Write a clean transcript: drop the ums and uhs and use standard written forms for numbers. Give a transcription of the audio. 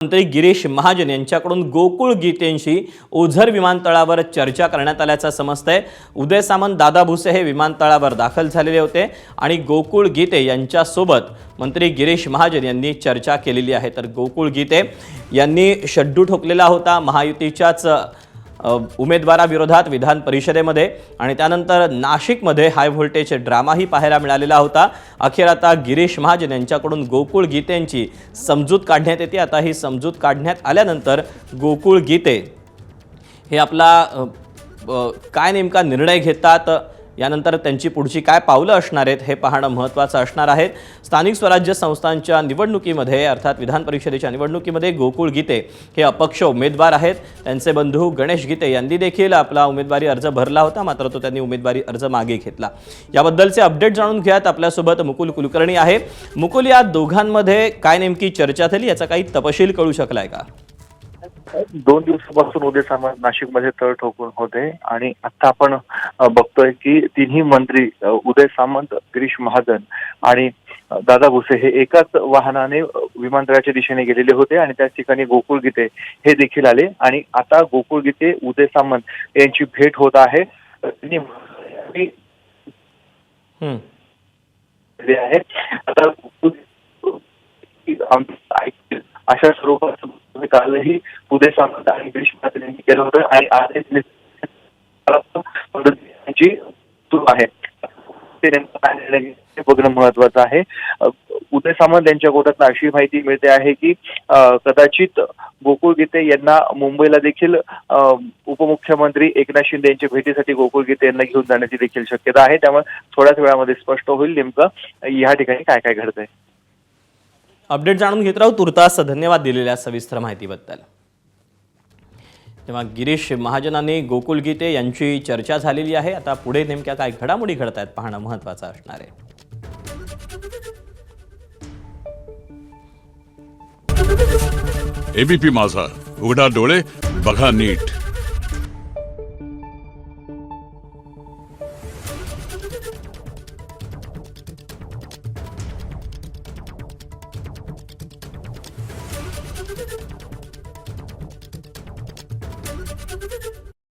मंत्री गिरीश महाजन यांच्याकडून गोकुळ गीतेंशी ओझर विमानतळावर चर्चा करण्यात आल्याचं समजतंय। उदय सामंत, दादा भुसे हे विमानतळावर दाखल झालेले होते आणि गोकुळ गीते यांच्यासोबत मंत्री गिरीश महाजन यांनी चर्चा केलेली आहे। तर गोकुळ गीते यांनी शड्डू ठोकलेला होता महायुतीच्याच उमेदवाराविरोधात विधान परिषदेमध्ये आणि त्यानंतर नाशिकमध्ये हाय व्होल्टेज ड्रामाही पाहायला मिळालेला होता। अखेर आता गिरीश महाजन यांच्याकडून गोकुळ गीतेंची समजूत काढण्यात येते। आता ही समजूत काढण्यात आल्यानंतर गोकुळ गीते हे आपला काय नेमका निर्णय घेतात, यानंतर त्यांची पुढची काय पावलं असणार आहेत हे पाहणं महत्त्वाचं असणार आहे। स्थानिक स्वराज्य संस्थांच्या निवडणुकीमध्ये अर्थात विधान परिषदेच्या निवडणुकीमध्ये गोकुळ गीते हे अपक्ष उमेदवार आहेत। त्यांचे बंधू गणेश गीते यांनी देखील आपला उमेदवारी अर्ज भरला होता, मात्र तो त्यांनी उमेदवारी अर्ज मागे घेतला। याबद्दलचे अपडेट जाणून घ्यात आपल्यासोबत मुकुल कुलकर्णी आहे। मुकुल, या दोघांमध्ये काय नेमकी चर्चा झाली याचा काही तपशील कळू शकलाय का? 2 दिवसापासून उदय सामंत नाशिकमध्ये तळ ठोकून होते आणि आता आपण बघतोय की तिन्ही मंत्री उदय सामंत, गिरीश महाजन आणि दादा भुसे हे एकाच वाहनाने विमानतळाच्या दिशेने गेलेले होते आणि त्याच ठिकाणी गोकुळ गीते हे देखील आले आणि आता गोकुळ गीते उदय सामंत यांची भेट होत आहे। अशा स्वरूपात कालही उदय सामंत आणि गिरीश महाजन यांनी केलं होतं आणि आज सुरू आहे ते बघणं महत्वाचं आहे। उदय सामंत यांच्या गोटात अशी माहिती मिळते आहे की कदाचित गोकुळ गीते यांना मुंबईला देखील उपमुख्यमंत्री एकनाथ शिंदे यांच्या भेटीसाठी गोकुळ गीते यांना घेऊन जाण्याची देखील शक्यता आहे। त्यामुळे थोड्याच वेळामध्ये स्पष्ट होईल नेमकं या ठिकाणी काय काय घडतंय। अपडेट जाणून घेत राहू। तुर्तास धन्यवाद दिलेल्या सविस्तर माहितीबद्दल। तेव्हा गिरीश महाजनांनी गोकुळ गीते यांची चर्चा झालेली आहे। आता पुढे नेमक्या काय घडामोडी घडत आहेत पाहणं महत्त्वाचं असणार आहे। एबीपी माझा, उघडा डोळे बघा नीट।